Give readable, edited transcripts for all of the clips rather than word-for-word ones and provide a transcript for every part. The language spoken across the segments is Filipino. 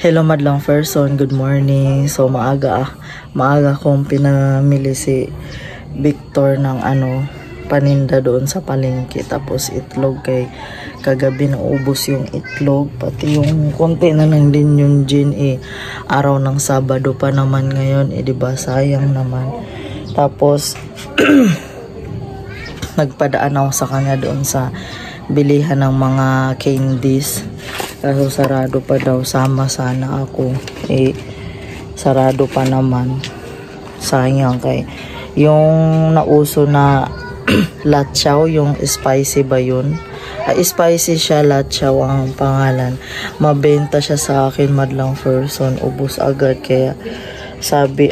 Hello madlang person, good morning. So maaga kong pinamili si Victor ng paninda doon sa palengke, tapos itlog. Kay kagabi naubos yung itlog, pati yung konti na lang din yung gin. Araw ng Sabado pa naman ngayon, diba, sayang naman. Tapos nagpadaan ako sa kanya doon sa bilihan ng mga candies. Kaso sarado pa daw, sama sana ako. Sarado pa naman. Sayang. Kay yung nauso na latsaw, yung spicy ba yun? Spicy siya, latsaw ang pangalan. Mabenta siya sa akin madlang person. Ubus agad, kaya sabi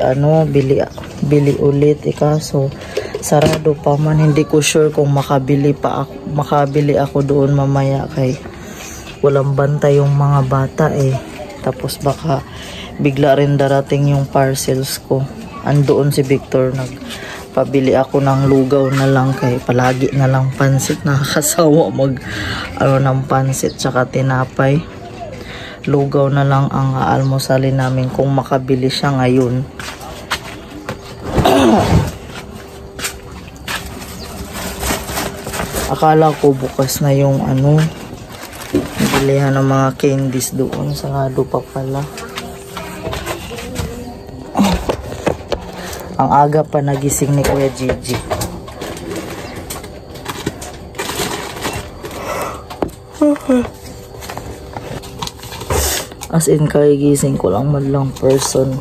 bili ulit. Kaso sarado pa man. Hindi ko sure kung makabili ako doon mamaya, kay walang bantay yung mga bata Tapos baka bigla rin darating yung parcels ko. Andoon si Victor, nagpabili ako ng lugaw na lang, kay palagi na lang pansit. Nakakasawa ng pansit tsaka tinapay. Lugaw na lang ang aalmosalin namin kung makabili siya ngayon. Akala ko bukas na yung bilihan ng mga candies doon. Sarado pa pala. Ang aga pa nagising ni Kuya Gigi. As in, kagigising ko lang madlang person.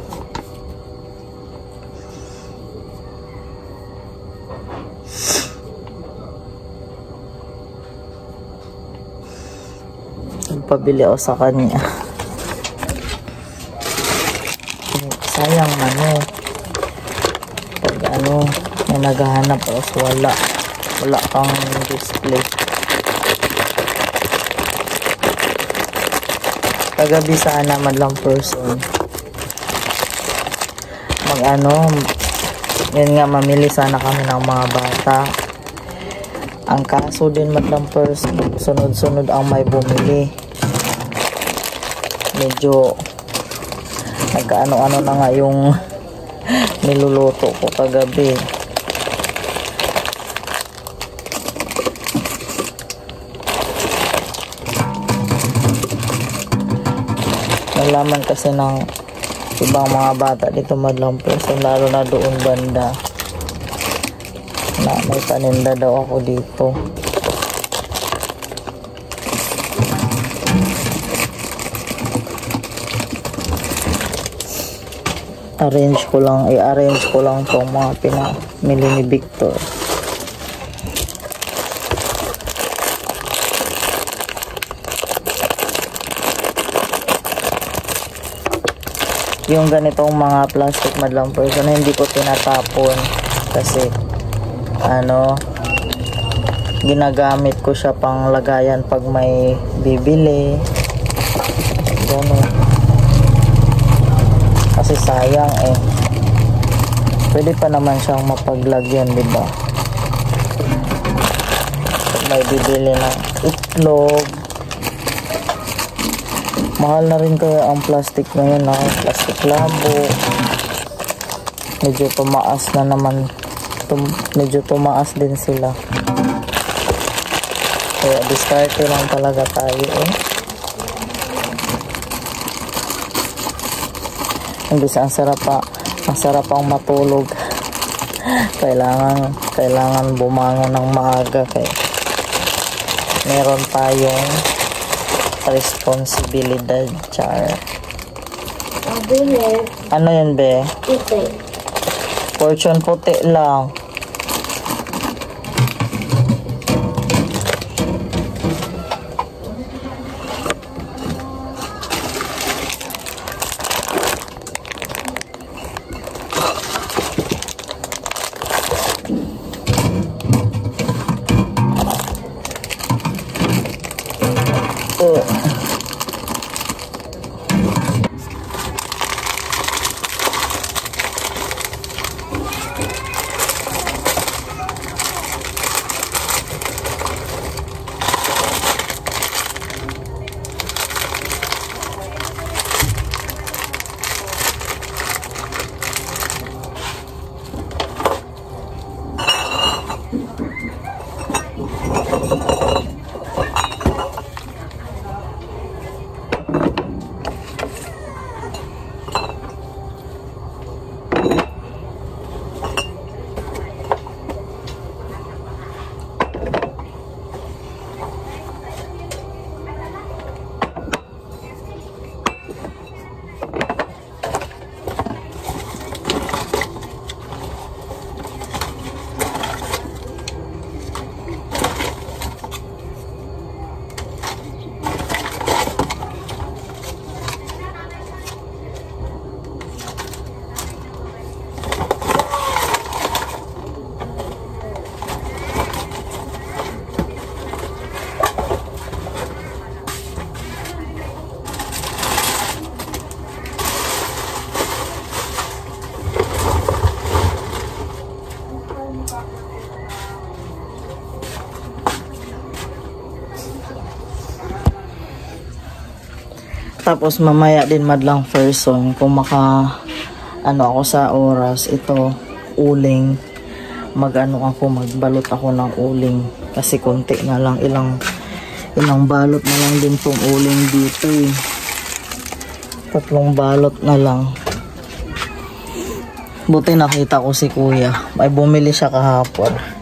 Nagpabili ako sa kanya. Sayang pag may naghahanap tapos wala kang display. Kagabi sana madlang person yun nga, mamili sana kami ng mga bata. Ang kaso din madlang person, sunod-sunod ang may bumili. Medyo nagkaano-ano na nga yung niluluto ko kagabi. Nalaman kasi ng ibang mga bata dito madlang person, lalo na doon banda, na may paninda daw ako dito. I-arrange ko lang itong mga pinamili ni Victor. Yung ganitong mga plastic madlang person, hindi ko tinatapon kasi ginagamit ko siya pang lagayan pag may bibili. Ganun. Kasi sayang pwede pa naman siyang mapaglagyan, diba? Pag may bibili ng itlog, mahal na rin kaya ang plastic ngayon, plastic labo. Medyo tumaas na naman, medyo tumaas din sila, kaya diskarte lang talaga tayo Imbis ang sarap ang matulog. kailangan bumangon ng maaga, kaya meron tayong responsibilidad, char. Ano yun, be? Puti. Fortune puti lang. Tapos mamaya din madlang person kung ano ako sa oras, ito uling, magbalot ako ng uling kasi konti na lang, ilang balot na lang din tong uling dito eh. 3 balot na lang. Buti nakita ko si kuya, ay bumili siya kahapon.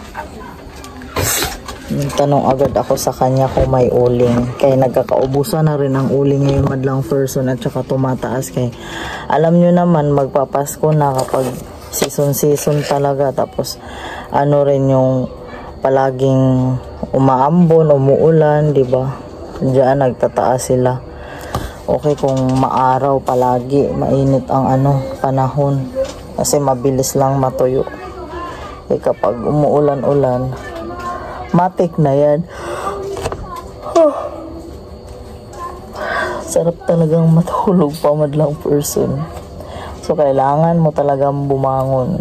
Tanong agad ako sa kanya kung may uling, kaya nagkakaubusan na rin ang uling ngayon madlang person at saka tumataas. Kaya alam nyo naman magpapasko na kapag season talaga, tapos ano rin yung palaging umaambon, umuulan, di ba? Diyan nagtataas sila. Okay kung maaraw palagi, mainit ang panahon kasi mabilis lang matuyo. Eh kapag umuulan-ulan, matik na yan. Sarap talagang matulog pa madlang person. So kailangan mo talagang bumangon.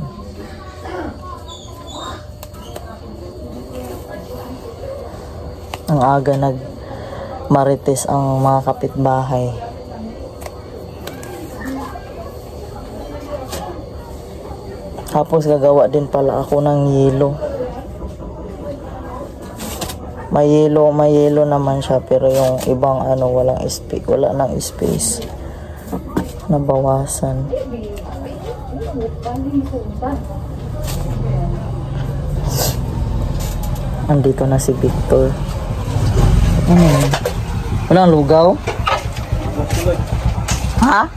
Ang aga marites ang mga kapitbahay. Tapos gagawa din pala ako ng yelo. May yelo naman siya, pero yung ibang wala nang space. Nabawasan. Andito na si Victor. Walang lugaw? Ha?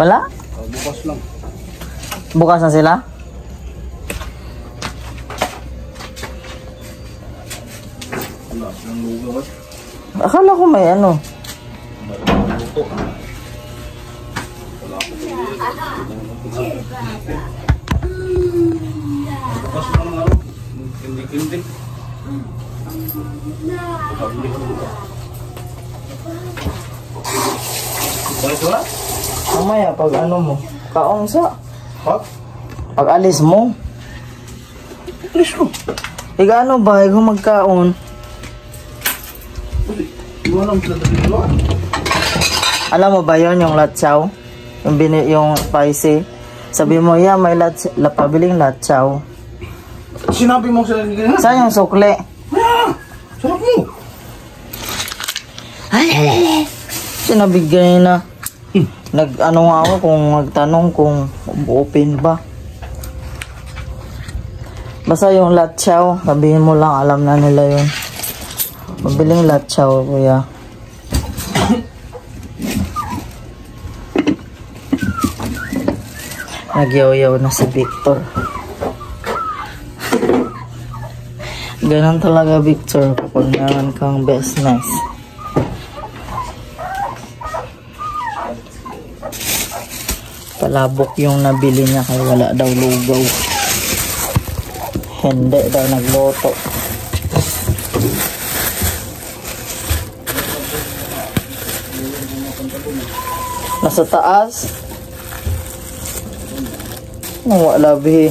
Wala? Bukas lang. Bukas na sila? Wala ng lugaw. Akala ko may Wala ko. Bukas lang ng Hindi. Bakit wala? Mamaya pag mo, kaon sa. Ha? Pag alis mo. Alis ko. Higa ba? Higa magkaon. Iwan lang sa dito. Alam mo ba yon yung latsaw? Yung spicy? Sabi mo, may pabiling latsaw. Sinabi mo sa ganyan? Saan yung sukle? Sarap mo. Ay, sinabigay na. Nga ako kung magtanong kung open ba. Basta yung latsaw, sabihin mo lang, alam na nila yun. Mabiling latsaw, kuya. Nagyaw-yaw na si Victor. Ganun talaga, Victor, kapag meron kang business. Palabok yung nabili niya kaya wala daw lugaw. Hindi daw nagloto. Nasa taas. Wala bihi.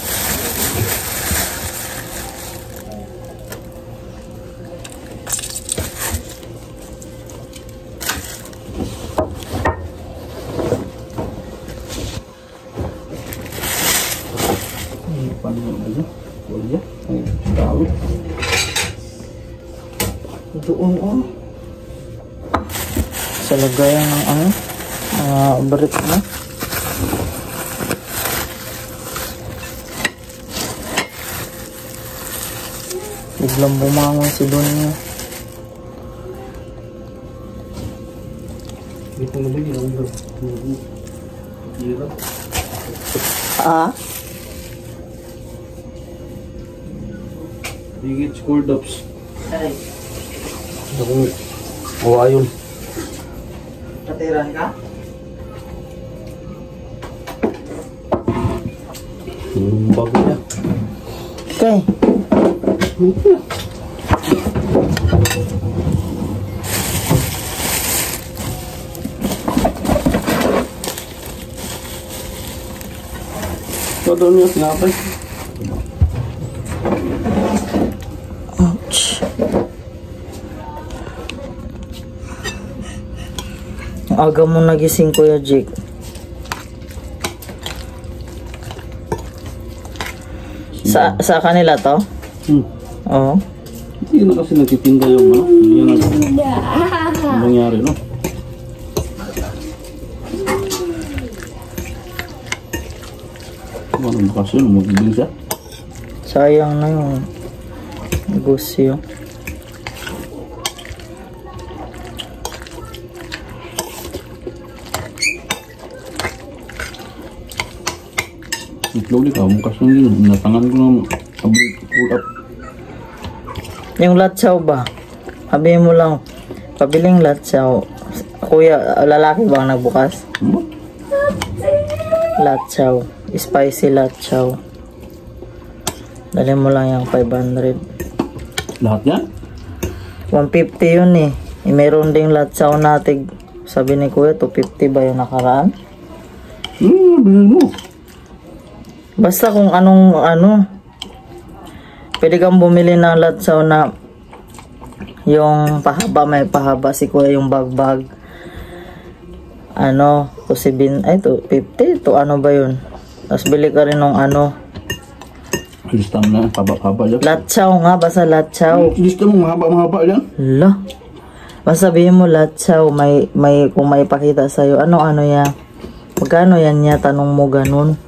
Doon sa lagayan ng brick na. Biglang bumangon si Donya. Dito na lagi ang hirap. Bigit scored ups. Ay, Ako, ayun. katiran ka? Bago niya. Okay. Ito doon yung sinapay. Ouch. Aga mo nagising, Kuya Jake. Sa kanila to? Oo. Hindi na kasi nagtitinda yung ano. Hindi na nangyari, no? Anong bakasyon? Magbiling siya? Sayang na yung negosyo. Itlog ka, bakasyon din. Natangan ko ng pull up. Yung latsaw ba? Sabihin mo lang, pabiling latsaw. Kuya, lalaki ba ang nagbukas? Latsaw. Spicy latsaw. Dali mo lang yung 500. Lahat yan? 150 yun eh. Meron ding latsaw natig. Sabi ni Kuya, 250 ba yung nakaraan? Bilhin mo. Basta kung anong pwede kang bumili ng latsaw na yung pahaba, may pahaba si Kuya yung bagbag. To 7, ay to 50, to ano ba yun? Tapos bili ka rin ng Listang na, haba-haba yan. latsaw nga, basta latsaw. Lista mo, mahaba-mahaba yan. Hala. Basta sabihin mo latsaw, kung may pakita sa'yo, ano yan? Magkano yan niya? Tanong mo ganun.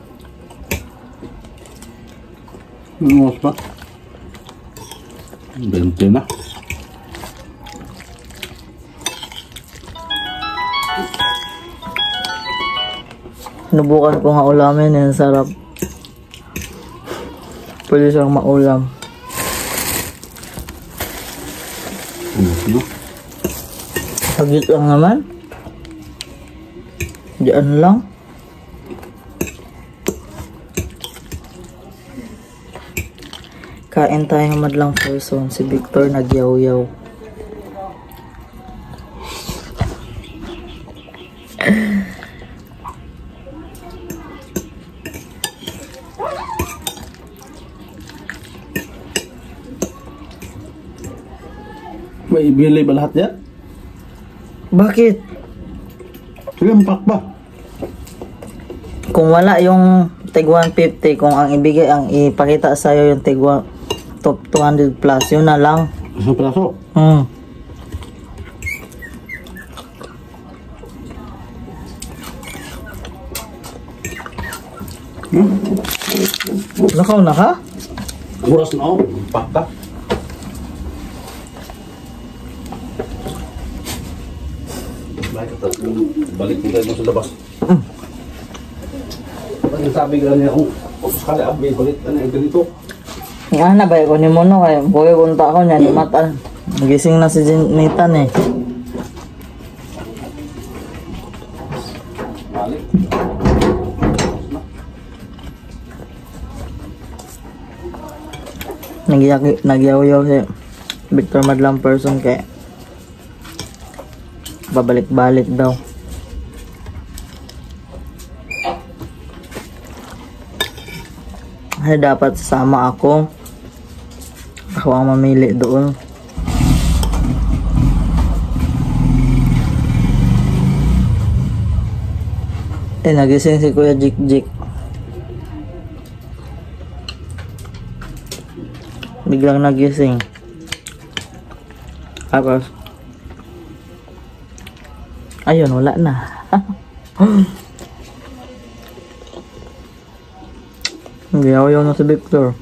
Ano pa? 20 na. Sinubukan ko nga ulamin, yan sarap. Pwede siyang maulam. Ano? Sagit lang naman. Diyan lang. Kain tayo madlang person. Si Victor nagyaw-yaw. May ibili ba lahat yan? Bakit? Sige, mapak ba? Kung wala yung tig 150, kung ang ibigay, ang ipakita sa'yo yung tig top 200 plus, yun na lang. Isang piraso? Lakaw na ka? Oras na ako, pakta. Balik mo tayo sa labas. Sabi ka niya kung sakali abay, balik ka na ganito. Nga na ba ko ni Mono kay buhay kunta ako niya ni Mata. Magising na si Nitan eh. Balik. Nagyaw-yaw si Victor madlang person kay babalik-balik daw. Ay dapat sasama ako. Ako ang mamili doon. Nagising si Kuya Jik. Biglang nagising. Tapos ayun, wala na. Ayaw na si Victor.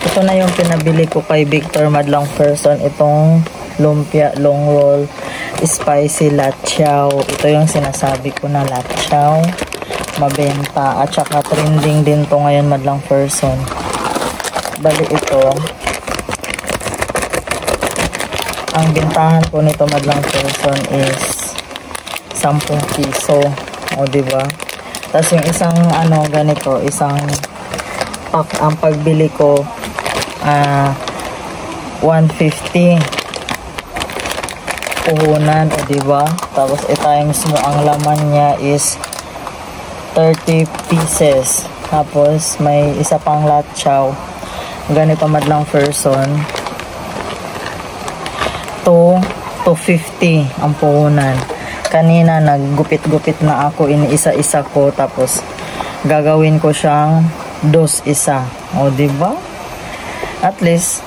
Ito na yung pinabili ko kay Victor madlang person. Itong lumpia long roll spicy latchaw. Ito yung sinasabi ko na latchaw. Mabenta. At saka trending din to ngayon madlang person. Bali ito. Ang bintahan ko nito madlang person is 10 piso. O diba? Tapos yung isang ganito, isang pack ang pagbili ko 150 puhunan, o diba? Tapos i-times mo ang laman niya is 30 pieces. Tapos may isa pang latchaw. Ganito madlang person. 250 ang puhunan. Kanina naggupit-gupit na ako, iniisa-isa ko, tapos gagawin ko siyang isa. O diba? At least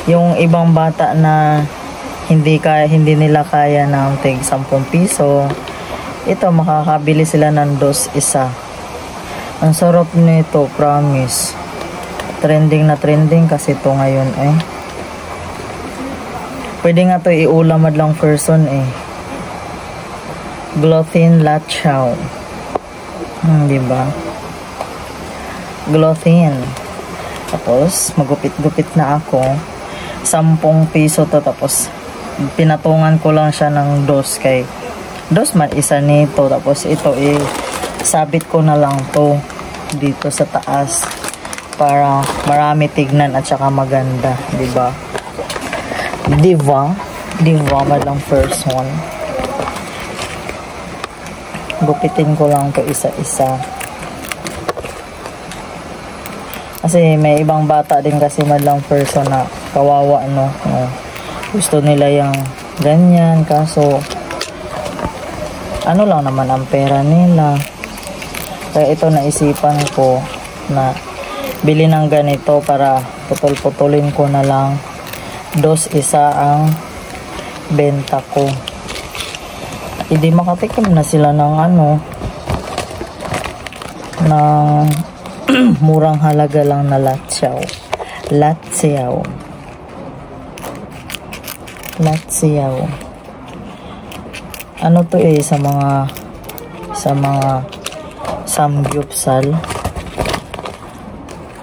yung ibang bata na hindi nila kaya ng tig 10 piso, ito makakabili sila ng isa. Ang sarap nito, promise. Trending na trending kasi ito ngayon eh. Pwede nga ito iulam madlang person eh. Glothin Lachow. Diba? Glothin. Tapos, magupit-gupit na ako. 10 piso to. Tapos, pinatungan ko lang siya ng 2 kay 2 man isa nito. Tapos, ito sabit ko na lang to dito sa taas para marami tignan at saka maganda. Diba? Diva madlang first one. Gupitin ko lang to isa-isa. Kasi may ibang bata din kasi madlang person na kawawa, no? Gusto nila yung ganyan, kaso ano lang naman ang pera nila. Kaya ito naisipan ko na bili ng ganito para putol-putulin ko na lang. 2 isa ang benta ko. Hindi makatikim na sila ng ng murang halaga lang na latsaw. Ano to sa mga samgyupsal.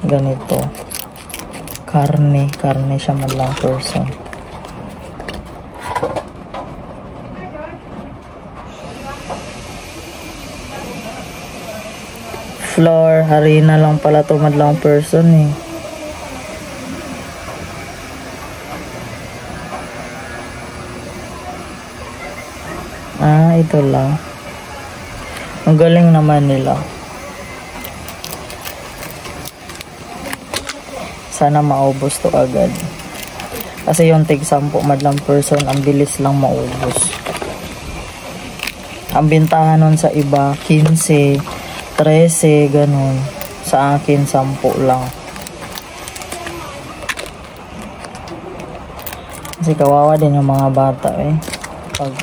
Ganito. Karne siya madlang person. Flour, harina lang pala to madlang person eh. Ito lang. Ang galing naman nila. Sana maubos to agad. Kasi yung tig 10 madlang person, ang bilis lang maubos. Ang bintahan nun sa iba, 15, 13, ganun. Sa akin, 10 lang. Kasi kawawa din yung mga bata eh. Pag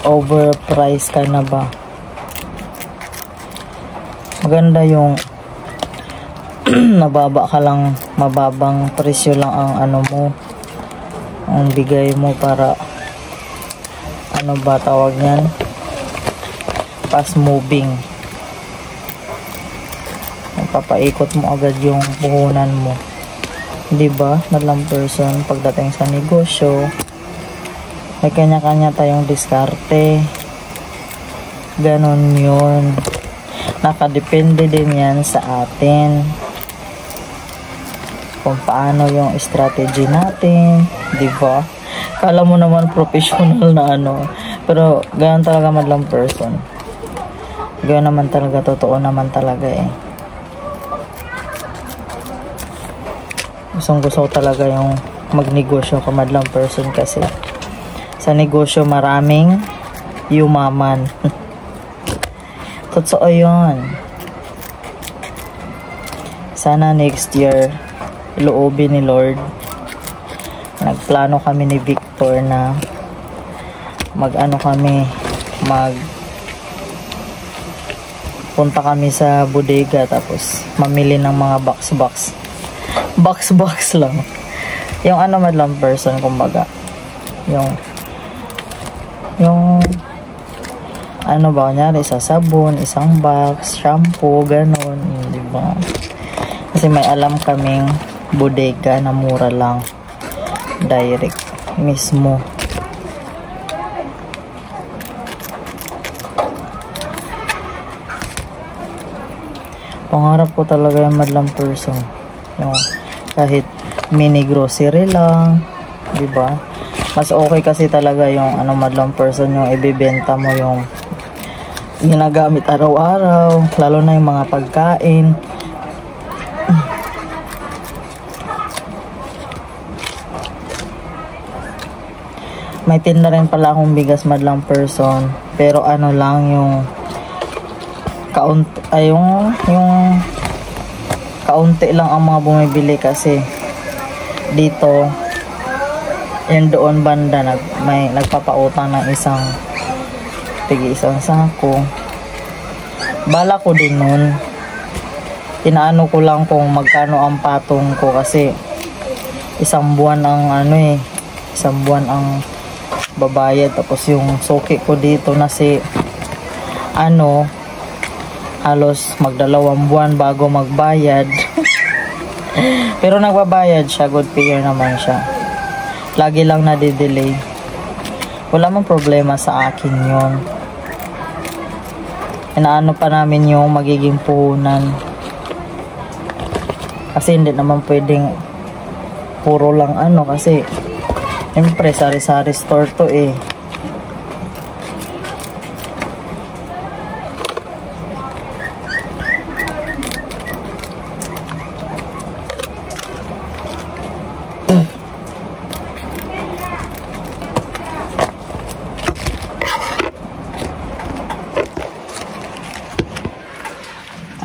overpriced ka na ba. Maganda yung mababang presyo lang ang ang bigay mo para tawag niyan, fast moving. Papaikot mo agad yung puhunan mo, diba? Madlang person, pagdating sa negosyo may kanya-kanya tayong diskarte, ganon yun. Nakadepende din yan sa atin kung paano yung strategy natin, diba? Kala mo naman professional na pero ganun talaga madlang person. Ganun naman talaga, totoo naman talaga eh. Gusto talaga yung magnegosyo ka madlang person kasi sa negosyo maraming yumaman. Totoo yun. Sana next year loobin ni Lord. Nagplano kami ni Victor na punta kami sa bodega tapos mamili ng mga box lang. Yung madlang person, kumbaga yung kunyari sa sabon, isang box, shampoo, ganon, diba? Kasi may alam kaming bodega na mura lang, direct mismo. Pangarap ko talaga yung madlang person, kahit mini grocery lang, diba? Mas okay kasi talaga yung madlang person, yung ibebenta mo yung ginagamit araw-araw, lalo na yung mga pagkain. May tinda rin pala akong bigas madlang person. Pero ano lang yung yung kaunti lang ang mga bumibili kasi dito yung doon banda may nagpapautang ng isang sako. Bala ko din nun. Inaano ko lang kung magkano ang patong ko kasi isang buwan ang isang buwan ang babayad, tapos yung suki ko dito na si halos magdalawang buwan bago magbayad. Pero nagbabayad siya, good payer naman siya. Lagi lang nadidelay. Wala mang problema sa akin yon. Inaano pa namin yung magiging puhunan. Kasi hindi naman pwedeng puro lang kasi siyempre sari-sari store to eh.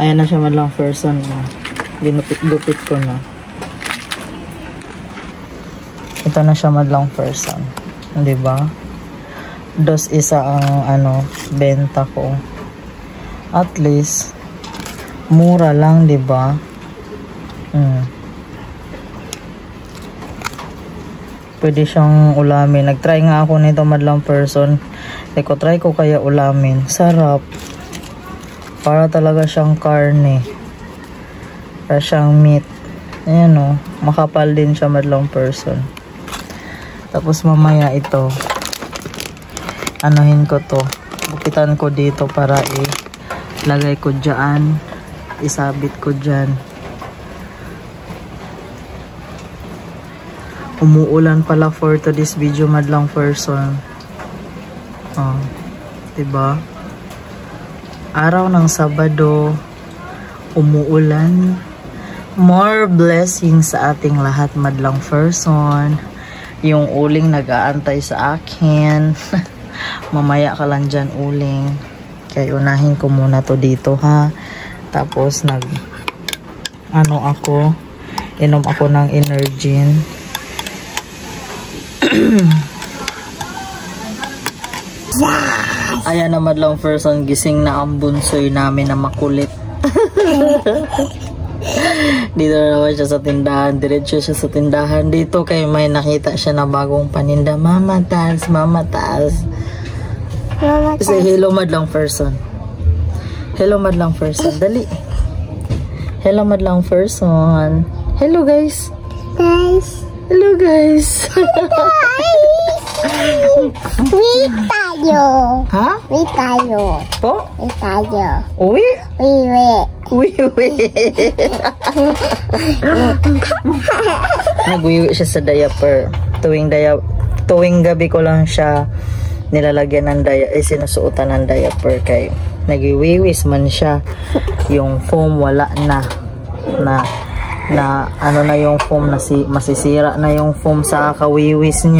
Ayan na siya madlang person na. Ginupit-gupit ko na. Ito na siya madlang person. Diba? Dos isa ang benta ko. At least mura lang, diba? Pwede siyang ulamin. Nagtry nga ako nito madlang person. Try ko kaya ulamin. Sarap. Para talaga siyang karne. Para siyang meat. Ayan makapal din siya madlang person. Tapos mamaya ito, anuhin ko to. Bukitan ko dito para ilagay ko dyan. Isabit ko dyan. Umuulan pala for today's video madlang person. Diba? Araw ng Sabado, umuulan. More blessings sa ating lahat madlang person. Yung uling nag-aantay sa akin. Mamaya ka lang dyan uling. Kaya unahin ko muna to dito ha. Tapos inom ako ng Energin. Ayan na madlang person, gising na ang bunsoy namin na makulit. Dito na naman siya sa tindahan. Diretso siya sa tindahan. Dito kay may nakita siya na bagong paninda. Mama taas, mama taas. Say hello madlang person. Hello madlang person. Dali. Hello madlang person. Hello guys. Hello guys. Uwi tayo. Ha? Uwi tayo. Po? Uwi tayo. Uwi? Uwi. Nag-uwi siya sa diaper. Tuwing gabi ko lang siya nilalagyan ng sinusuotan ng diaper kay nag-iwiwis man siya. Yung foam wala na yung foam masisira na yung foam sa kawiwis niya.